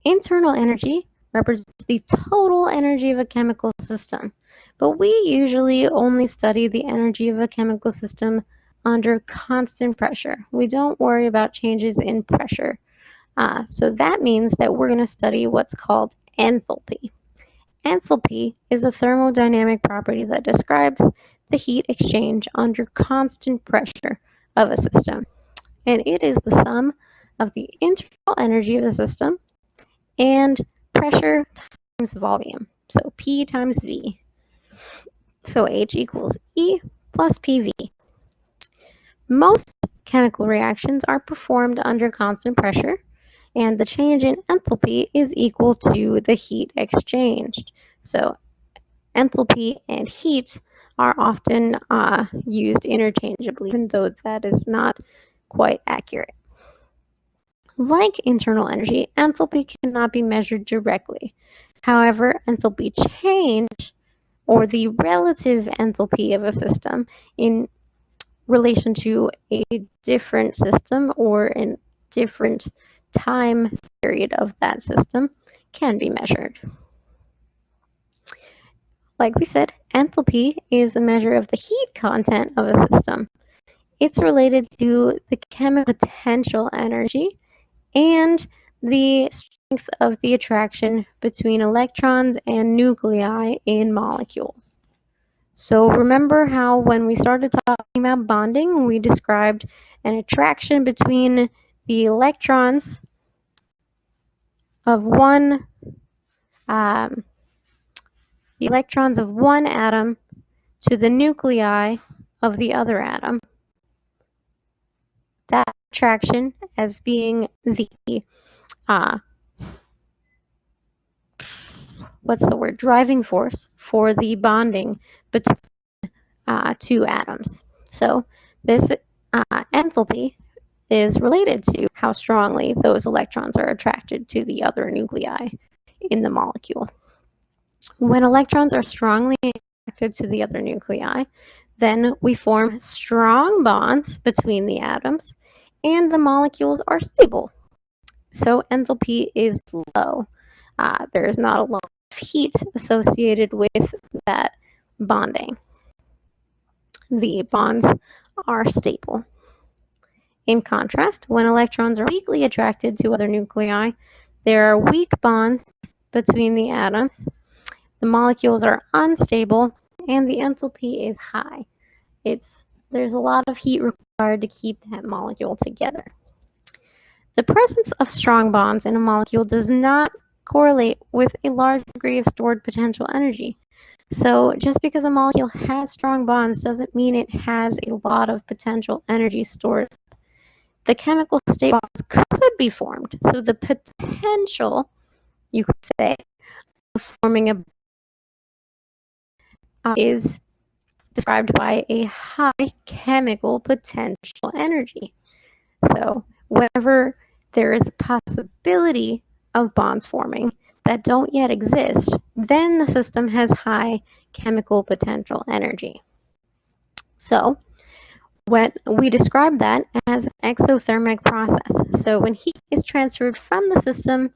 internal energy represents the total energy of a chemical system, but we usually only study the energy of a chemical system under constant pressure. We don't worry about changes in pressure. So that means that we're going to study what's called enthalpy. Enthalpy is a thermodynamic property that describes the heat exchange under constant pressure of a system. And it is the sum of the internal energy of the system and pressure times volume. So P times V. So H equals E plus PV. Most chemical reactions are performed under constant pressure, and the change in enthalpy is equal to the heat exchanged. So enthalpy and heat are often used interchangeably, even though that is not quite accurate. Like internal energy, enthalpy cannot be measured directly. However, enthalpy change, or the relative enthalpy of a system in relation to a different system or in different time period of that system, can be measured. Like we said, enthalpy is a measure of the heat content of a system. It's related to the chemical potential energy and the strength of the attraction between electrons and nuclei in molecules. So remember how when we started talking about bonding, we described an attraction between the electrons of one atom to the nuclei of the other atom. That attraction as being the driving force for the bonding between two atoms. So this enthalpy is related to how strongly those electrons are attracted to the other nuclei in the molecule. When electrons are strongly attracted to the other nuclei, then we form strong bonds between the atoms and the molecules are stable. So enthalpy is low. There is not a lot of heat associated with that bonding. The bonds are stable. In contrast, when electrons are weakly attracted to other nuclei, there are weak bonds between the atoms. The molecules are unstable and the enthalpy is high. There's a lot of heat required to keep that molecule together. The presence of strong bonds in a molecule does not correlate with a large degree of stored potential energy. So just because a molecule has strong bonds doesn't mean it has a lot of potential energy stored. The chemical state bonds could be formed. So the potential, you could say, of forming a is described by a high chemical potential energy. So whenever there is a possibility of bonds forming that don't yet exist, then the system has high chemical potential energy. So when we describe that as an exothermic process. So when heat is transferred from the system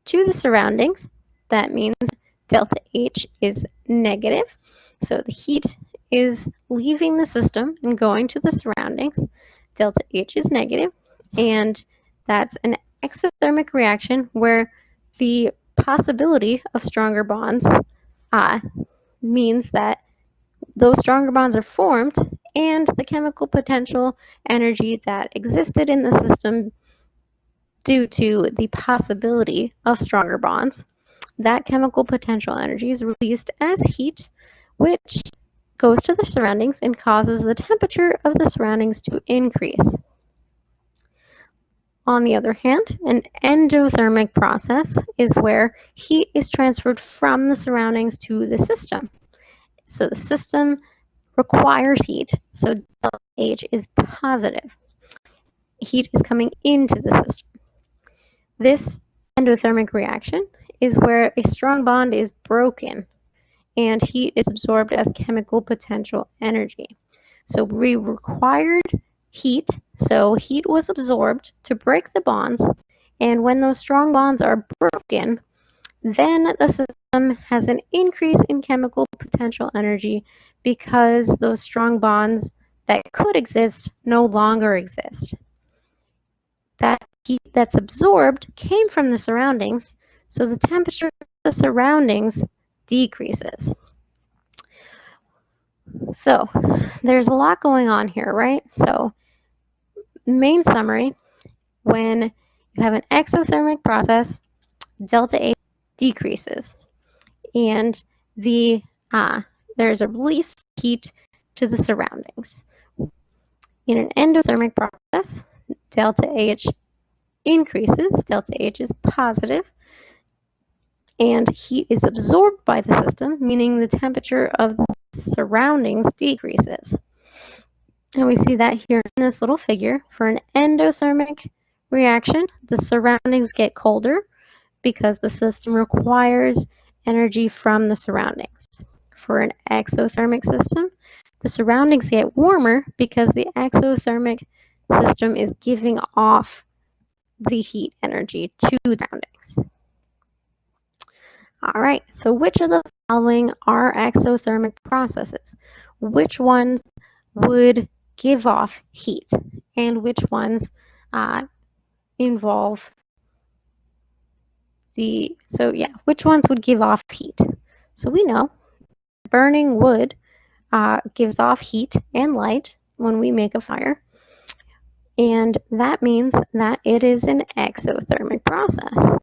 to the surroundings, that means delta H is negative. So the heat is leaving the system and going to the surroundings. Delta H is negative, and that's an exothermic reaction where the possibility of stronger bonds means that those stronger bonds are formed and the chemical potential energy that existed in the system due to the possibility of stronger bonds, that chemical potential energy is released as heat, which goes to the surroundings and causes the temperature of the surroundings to increase. On the other hand, an endothermic process is where heat is transferred from the surroundings to the system. So the system requires heat, so delta H is positive. Heat is coming into the system. This endothermic reaction is where a strong bond is broken and heat is absorbed as chemical potential energy. So we required heat, so heat was absorbed to break the bonds, And when those strong bonds are broken, then the system has an increase in chemical potential energy because those strong bonds that could exist no longer exist. That heat that's absorbed came from the surroundings, so the temperature of the surroundings decreases. So there's a lot going on here, right? So main summary, when you have an exothermic process, delta H decreases, and there's a release of heat to the surroundings. In an endothermic process, delta H increases, delta H is positive, and heat is absorbed by the system, meaning the temperature of the surroundings decreases. And we see that here in this little figure. For an endothermic reaction, the surroundings get colder because the system requires energy from the surroundings. For an exothermic system, the surroundings get warmer because the exothermic system is giving off the heat energy to the surroundings. All right, so which of the following are exothermic processes? Which ones would give off heat, and which ones involve which ones would give off heat? So we know burning wood gives off heat and light when we make a fire, and that means that it is an exothermic process.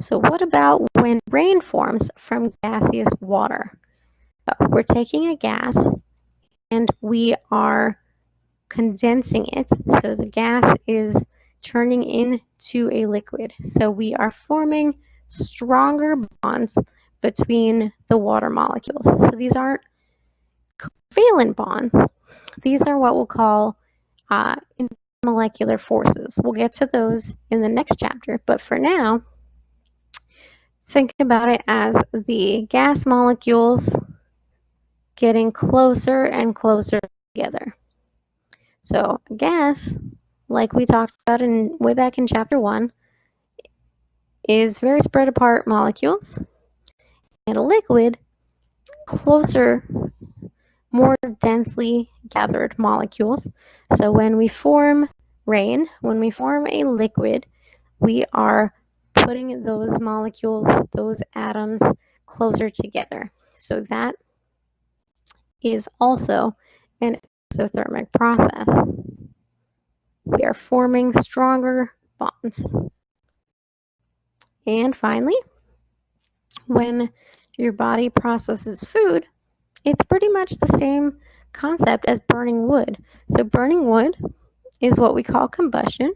So what about when rain forms from gaseous water? We're taking a gas and we are condensing it, so the gas is turning into a liquid. So we are forming stronger bonds between the water molecules. So these aren't covalent bonds. These are what we'll call molecular forces. We'll get to those in the next chapter, but for now, think about it as the gas molecules getting closer and closer together. So gas, like we talked about way back in chapter 1, is very spread apart molecules, and a liquid, closer, more densely gathered molecules. So when we form rain, when we form a liquid, we are putting those molecules, those atoms, closer together. So that is also an exothermic process. We are forming stronger bonds. And finally, when your body processes food, it's pretty much the same concept as burning wood. So burning wood is what we call combustion,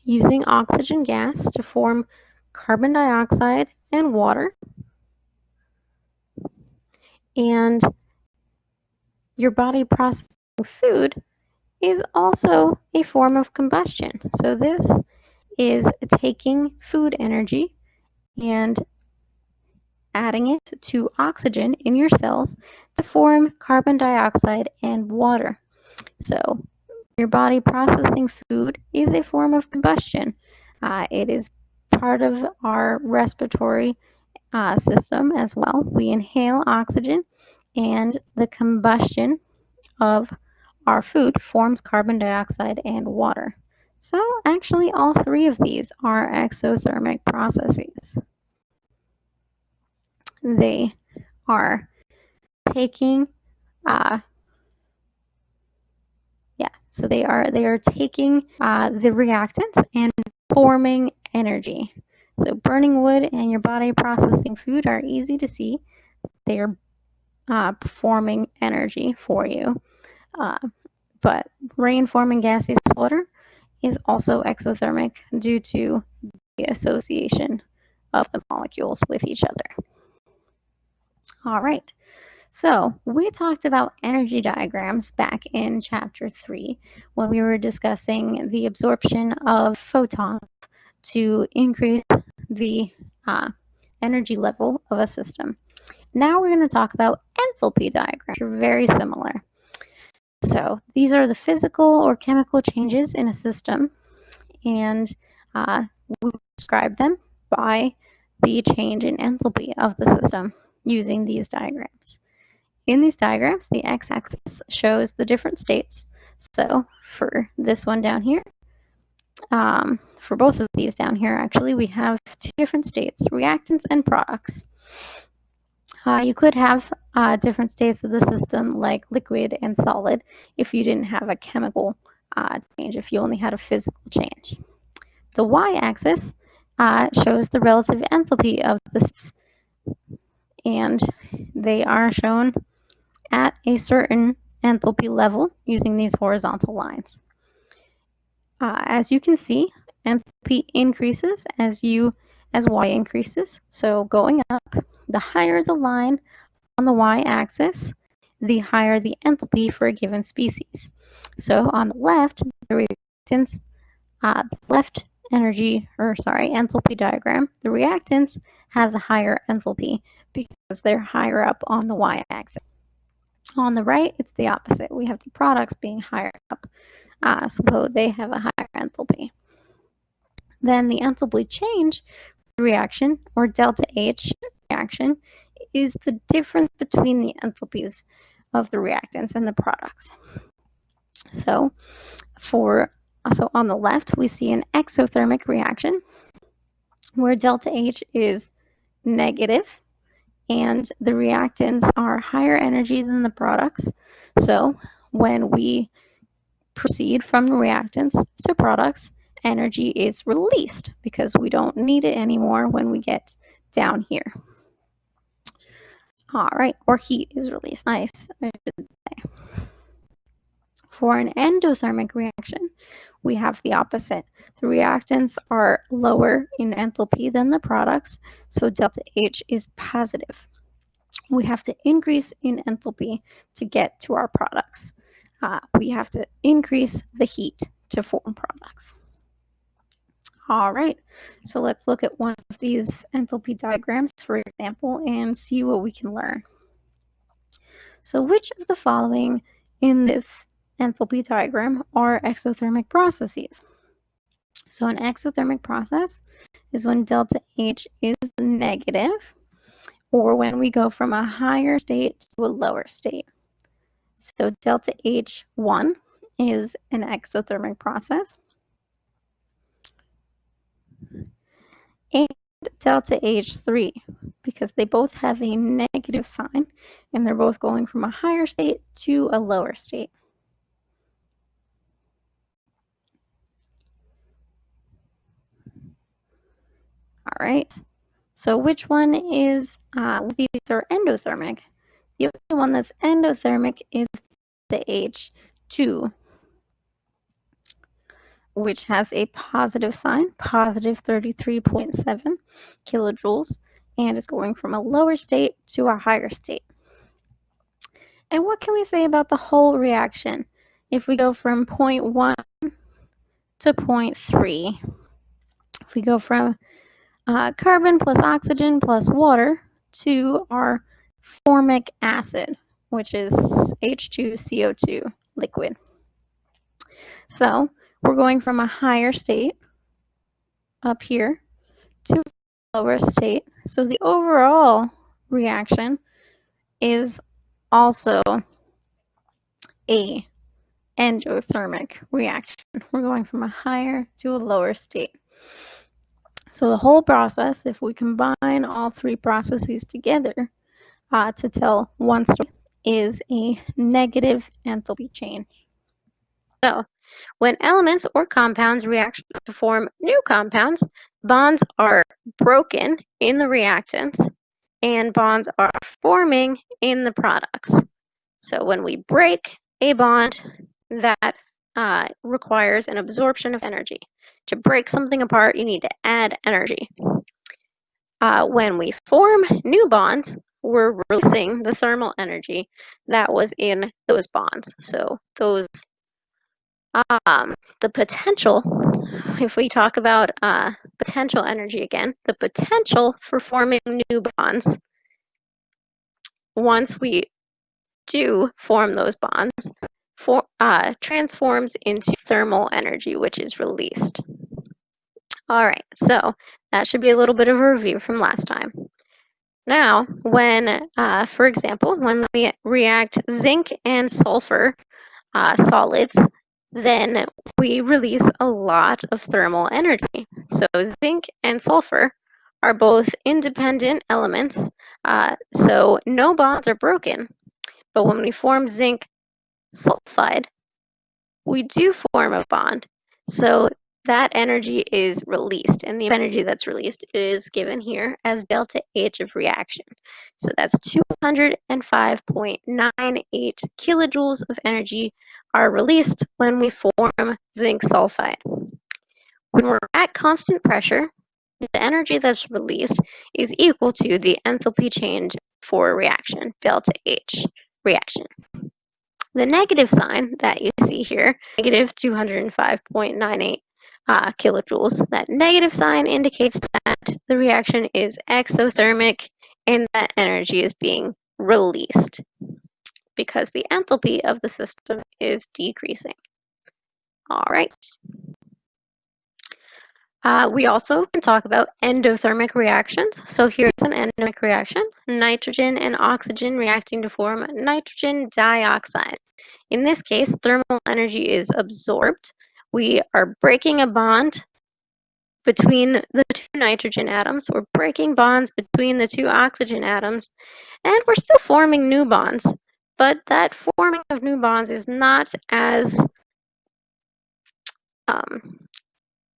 using oxygen gas to form carbon dioxide and water. And your body processing food is also a form of combustion. So this is taking food energy and adding it to oxygen in your cells to form carbon dioxide and water. So your body processing food is a form of combustion. It is part of our respiratory system as well. We inhale oxygen, and the combustion of our food forms carbon dioxide and water. So actually all three of these are exothermic processes. They are taking so they are taking the reactants and forming energy. So burning wood and your body processing food are easy to see. They are performing energy for you. But rain forming gaseous water is also exothermic due to the association of the molecules with each other. All right. So we talked about energy diagrams back in chapter 3 when we were discussing the absorption of photons to increase the energy level of a system. Now we're going to talk about enthalpy diagrams, which are very similar. So these are the physical or chemical changes in a system, and we describe them by the change in enthalpy of the system using these diagrams. In these diagrams, the x-axis shows the different states. So for this one down here, for both of these down here, actually, we have two different states, reactants and products. You could have different states of the system like liquid and solid if you didn't have a chemical change, if you only had a physical change. The y-axis shows the relative enthalpy of the states, and they are shown at a certain enthalpy level using these horizontal lines. As you can see, enthalpy increases as y increases. So going up, the higher the line on the y-axis, the higher the enthalpy for a given species. So on the left, the reactants, enthalpy diagram, the reactants have the higher enthalpy because they're higher up on the y-axis. On the right, it's the opposite. We have the products being higher up, so they have a higher enthalpy. Then the enthalpy change reaction, or delta H reaction, is the difference between the enthalpies of the reactants and the products. So on the left, we see an exothermic reaction where delta H is negative and the reactants are higher energy than the products. So when we proceed from reactants to products, energy is released because we don't need it anymore when we get down here. All right, or heat is released. Nice, I should say. For an endothermic reaction, we have the opposite. The reactants are lower in enthalpy than the products, so delta H is positive. We have to increase in enthalpy to get to our products. We have to increase the heat to form products. All right, so let's look at one of these enthalpy diagrams, for example, and see what we can learn. So which of the following in this enthalpy diagram are exothermic processes? So an exothermic process is when delta H is negative, or when we go from a higher state to a lower state. So delta H1 is an exothermic process, and delta H3, because they both have a negative sign and they're both going from a higher state to a lower state. All right, so which one is, these are endothermic. The only one that's endothermic is the H2, which has a positive sign, positive 33.7 kilojoules, and is going from a lower state to a higher state. And what can we say about the whole reaction? If we go from 0.1 to 0.3, if we go from carbon plus oxygen plus water to our formic acid, which is H2CO2 liquid. So we're going from a higher state up here to a lower state. So the overall reaction is also a endothermic reaction. We're going from a higher to a lower state. So the whole process, if we combine all three processes together to tell one story, is a negative enthalpy change. So when elements or compounds react to form new compounds, bonds are broken in the reactants and bonds are forming in the products. So when we break a bond, that requires an absorption of energy. To break something apart, you need to add energy. When we form new bonds, we're releasing the thermal energy that was in those bonds. So those, the potential, if we talk about potential energy again, the potential for forming new bonds, once we do form those bonds, transforms into thermal energy, which is released. All right, so that should be a little bit of a review from last time. Now, for example, when we react zinc and sulfur solids, then we release a lot of thermal energy. So zinc and sulfur are both independent elements, so no bonds are broken. But when we form zinc sulfide, we do form a bond. So that energy is released, and the energy that's released is given here as delta H of reaction. So that's 205.98 kilojoules of energy are released when we form zinc sulfide. When we're at constant pressure, the energy that's released is equal to the enthalpy change for a reaction, delta H reaction. The negative sign that you see here, negative 205.98 kilojoules, that negative sign indicates that the reaction is exothermic and that energy is being released because the enthalpy of the system is decreasing. All right. We also can talk about endothermic reactions. So here's an endothermic reaction, nitrogen and oxygen reacting to form nitrogen dioxide. In this case, thermal energy is absorbed. We are breaking a bond between the two nitrogen atoms. We're breaking bonds between the two oxygen atoms, and we're still forming new bonds. But that forming of new bonds is not as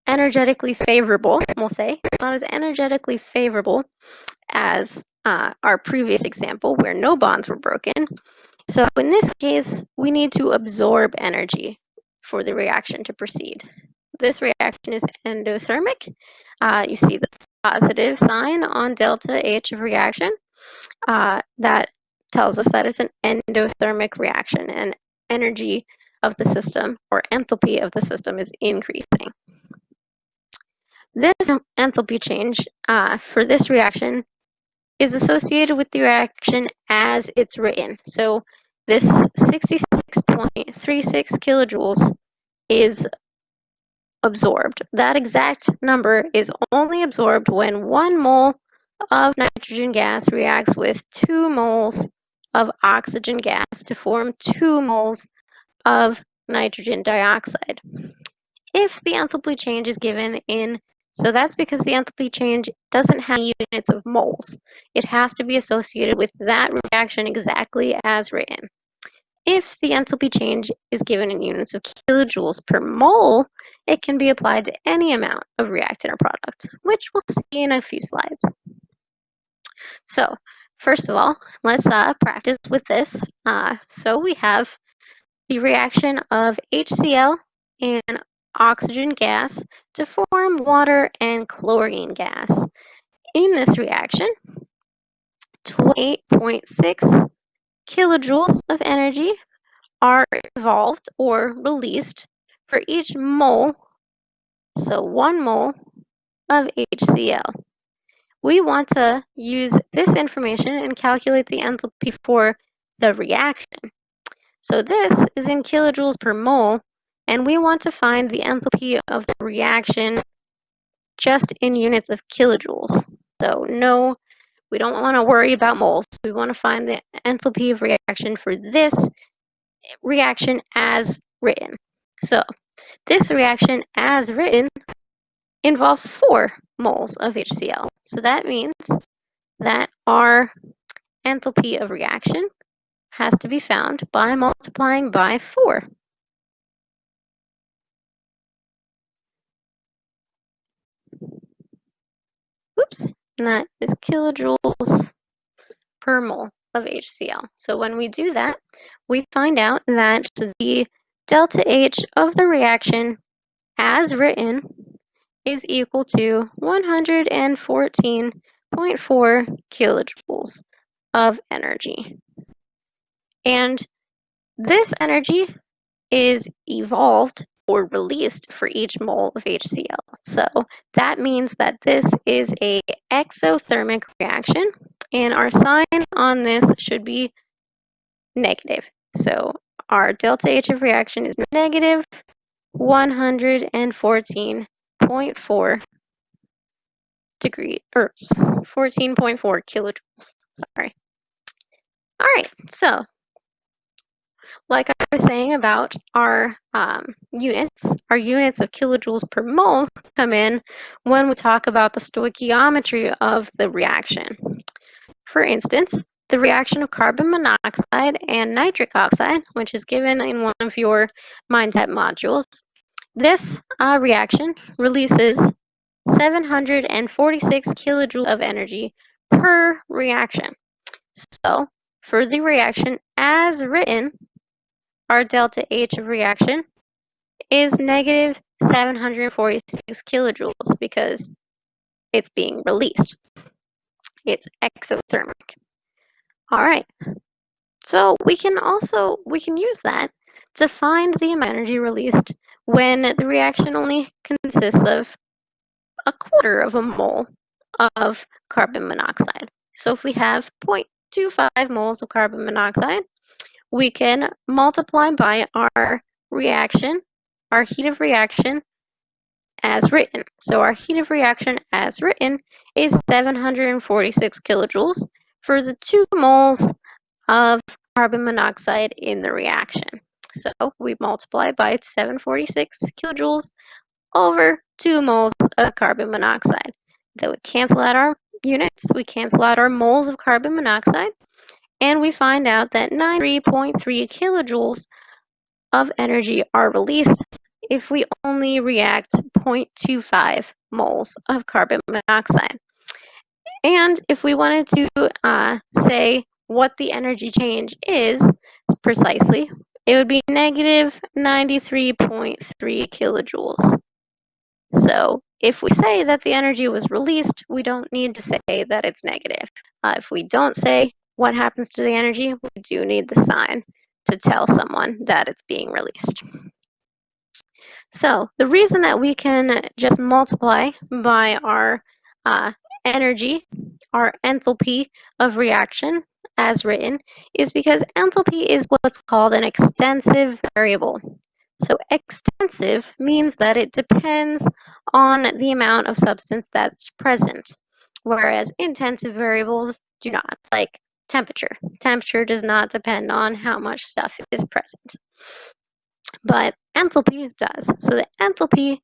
energetically favorable, we'll say, not as energetically favorable as our previous example where no bonds were broken. So in this case, we need to absorb energy for the reaction to proceed. This reaction is endothermic. You see the positive sign on delta H of reaction. That tells us that it's an endothermic reaction, and energy of the system, or enthalpy of the system, is increasing. This enthalpy change for this reaction is associated with the reaction as it's written. So this 66.36 kilojoules is absorbed. That exact number is only absorbed when 1 mole of nitrogen gas reacts with 2 moles of oxygen gas to form 2 moles of nitrogen dioxide. If the enthalpy change is given in, so that's because the enthalpy change doesn't have units of moles. It has to be associated with that reaction exactly as written. If the enthalpy change is given in units of kilojoules per mole, it can be applied to any amount of reactant or product, which we'll see in a few slides. So, first of all, let's practice with this. So we have the reaction of HCl and oxygen gas to form water and chlorine gas. In this reaction, 28.6 kilojoules of energy are evolved or released for each mole, so 1 mole of HCl. We want to use this information and calculate the enthalpy for the reaction. So this is in kilojoules per mole, and we want to find the enthalpy of the reaction just in units of kilojoules. So no, we don't want to worry about moles. We want to find the enthalpy of reaction for this reaction as written. So this reaction as written involves 4 moles of HCl. So that means that our enthalpy of reaction has to be found by multiplying by 4. Oops, and that is kilojoules per mole of HCl. So when we do that, we find out that the delta H of the reaction as written is equal to 114.4 kilojoules of energy. And this energy is evolved or released for each mole of HCl. So that means that this is an exothermic reaction, and our sign on this should be negative. So our delta H of reaction is negative 114.4 degrees, or 14.4 kilojoules. Sorry. All right, so like I was saying about our units of kilojoules per mole come in when we talk about the stoichiometry of the reaction. For instance, the reaction of carbon monoxide and nitric oxide, which is given in one of your MindTap modules, this reaction releases 746 kilojoules of energy per reaction. So, for the reaction as written, our delta H of reaction is negative 746 kilojoules because it's being released. It's exothermic. All right. So we can use that to find the amount of energy released when the reaction only consists of a quarter of a mole of carbon monoxide. So if we have 0.25 moles of carbon monoxide, we can multiply by our reaction, our heat of reaction as written. So our heat of reaction as written is 746 kilojoules for the 2 moles of carbon monoxide in the reaction. So we multiply by 746 kilojoules over 2 moles of carbon monoxide. Then we cancel out our units, we cancel out our moles of carbon monoxide, and we find out that 93.3 kilojoules of energy are released if we only react 0.25 moles of carbon monoxide. And if we wanted to say what the energy change is precisely, it would be negative 93.3 kilojoules. So if we say that the energy was released, we don't need to say that it's negative. If we don't say what happens to the energy, we do need the sign to tell someone that it's being released. So the reason that we can just multiply by our energy, our enthalpy of reaction as written, is because enthalpy is what's called an extensive variable. So extensive means that it depends on the amount of substance that's present, whereas intensive variables do not, like temperature. Temperature does not depend on how much stuff is present, but enthalpy does. So the enthalpy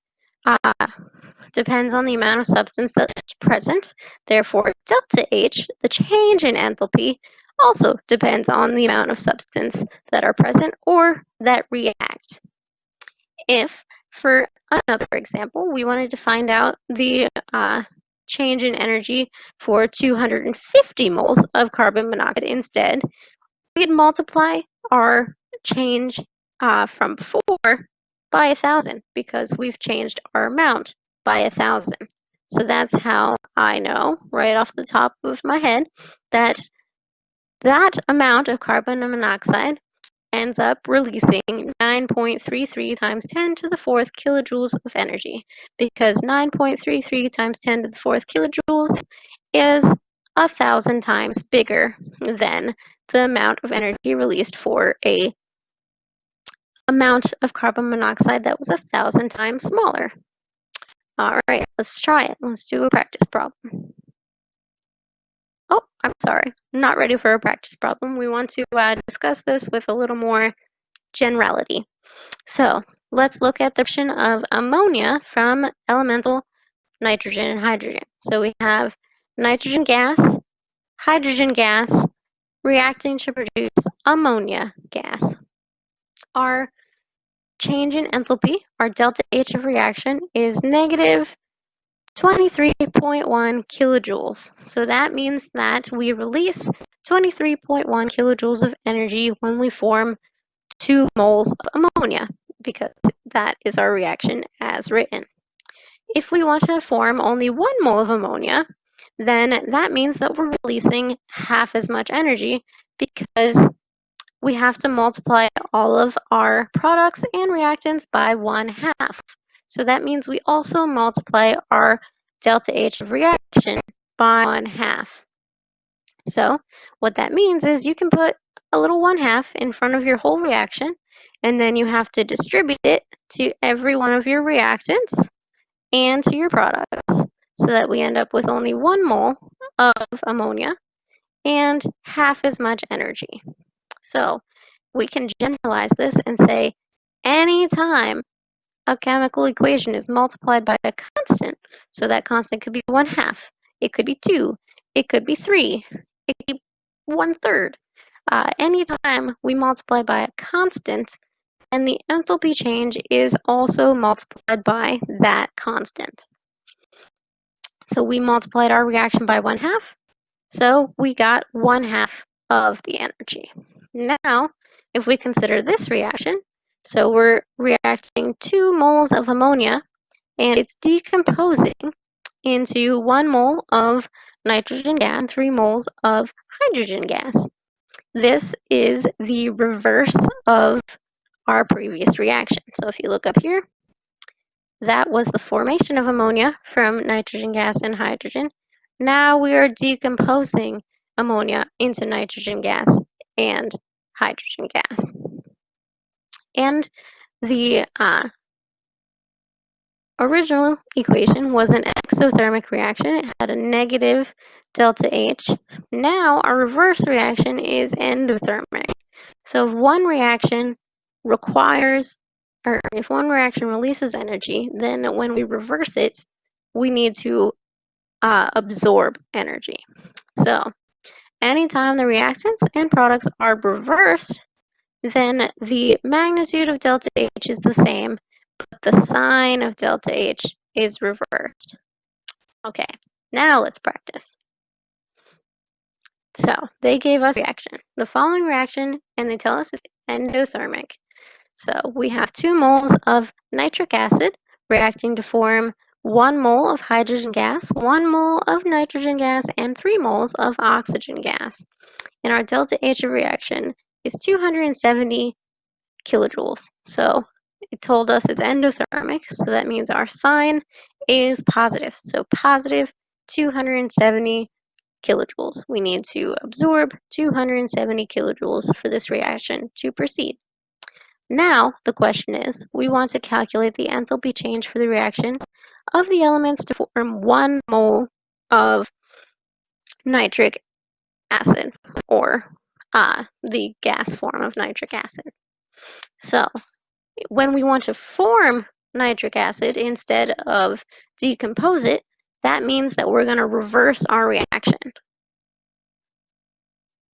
depends on the amount of substance that's present. Therefore, delta H, the change in enthalpy, also depends on the amount of substance that are present or that react. If, for another example, we wanted to find out the change in energy for 250 moles of carbon monoxide instead, we'd multiply our change from before by 1,000 because we've changed our amount by 1,000. So that's how I know right off the top of my head that that amount of carbon monoxide ends up releasing 9.33 times 10 to the 4th kilojoules of energy, because 9.33 times 10 to the 4th kilojoules is 1,000 times bigger than the amount of energy released for a amount of carbon monoxide that was 1,000 times smaller. All right, let's try it. Let's do a practice problem. Oh, I'm sorry, I'm not ready for a practice problem. We want to discuss this with a little more generality. So let's look at the option of ammonia from elemental nitrogen and hydrogen. So we have nitrogen gas, hydrogen gas, reacting to produce ammonia gas. Our change in enthalpy, our delta H of reaction, is negative 23.1 kilojoules. So that means that we release 23.1 kilojoules of energy when we form 2 moles of ammonia, because that is our reaction as written. If we want to form only 1 mole of ammonia, then that means that we're releasing half as much energy because we have to multiply all of our products and reactants by 1/2. So that means we also multiply our delta H of reaction by 1/2. So what that means is you can put a little 1/2 in front of your whole reaction, and then you have to distribute it to every one of your reactants and to your products so that we end up with only 1 mole of ammonia and half as much energy. So we can generalize this and say anytime a chemical equation is multiplied by a constant, so that constant could be 1/2, it could be 2, it could be 3, it could be 1/3. Anytime we multiply by a constant, then the enthalpy change is also multiplied by that constant. So we multiplied our reaction by 1/2, so we got 1/2 of the energy. Now, if we consider this reaction, so we're reacting 2 moles of ammonia, and it's decomposing into 1 mole of nitrogen gas and 3 moles of hydrogen gas. This is the reverse of our previous reaction. So if you look up here, that was the formation of ammonia from nitrogen gas and hydrogen. Now we are decomposing ammonia into nitrogen gas and hydrogen gas. And the original equation was an exothermic reaction. It had a negative delta H. Now our reverse reaction is endothermic. So if one reaction if one reaction releases energy, then when we reverse it, we need to absorb energy. So anytime the reactants and products are reversed, then the magnitude of delta H is the same, but the sign of delta H is reversed. Okay, now let's practice. So they gave us a reaction, the following reaction, and they tell us it's endothermic. So we have 2 moles of nitric acid reacting to form 1 mole of hydrogen gas, 1 mole of nitrogen gas, and 3 moles of oxygen gas. And our delta H of reaction is 270 kilojoules. So it told us it's endothermic, so that means our sign is positive. So positive 270 kilojoules. We need to absorb 270 kilojoules for this reaction to proceed. Now, the question is, we want to calculate the enthalpy change for the reaction of the elements to form 1 mole of nitric acid, or the gas form of nitric acid. So, when we want to form nitric acid instead of decompose it, that means that we're going to reverse our reaction.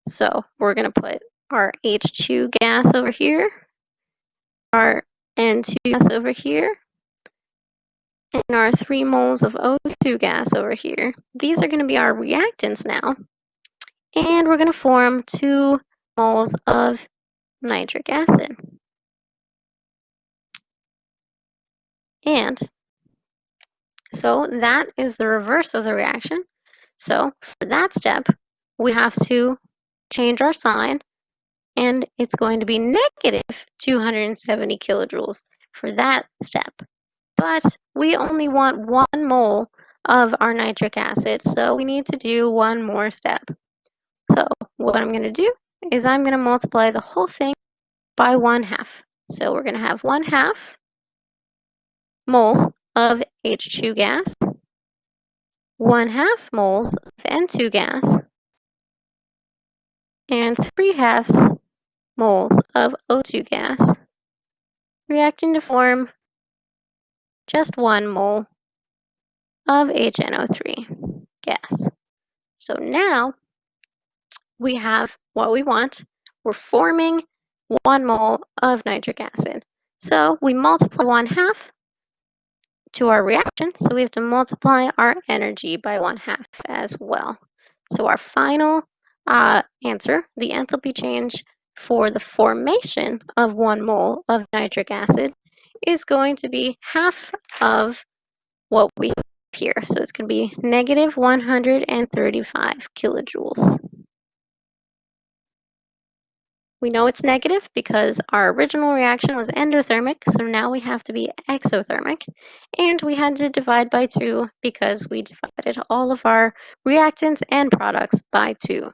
So, we're going to put our H2 gas over here, our N2 gas over here, and our 3 moles of O2 gas over here. These are going to be our reactants now. And we're going to form 2 moles of nitric acid. And so that is the reverse of the reaction. So for that step, we have to change our sign, and it's going to be negative 270 kilojoules for that step. But we only want 1 mole of our nitric acid, so we need to do one more step. So what I'm going to do is I'm going to multiply the whole thing by 1/2. So we're going to have 1/2 moles of H2 gas, 1/2 moles of N2 gas, and 3/2 moles of O2 gas, reacting to form just 1 mole of HNO3 gas. So now we have what we want. We're forming 1 mole of nitric acid. So we multiply 1/2 to our reaction, so we have to multiply our energy by 1/2 as well. So our final answer, the enthalpy change for the formation of 1 mole of nitric acid, is going to be half of what we have here. So it's going to be negative 135 kilojoules. We know it's negative because our original reaction was endothermic, so now we have to be exothermic. And we had to divide by 2 because we divided all of our reactants and products by 2.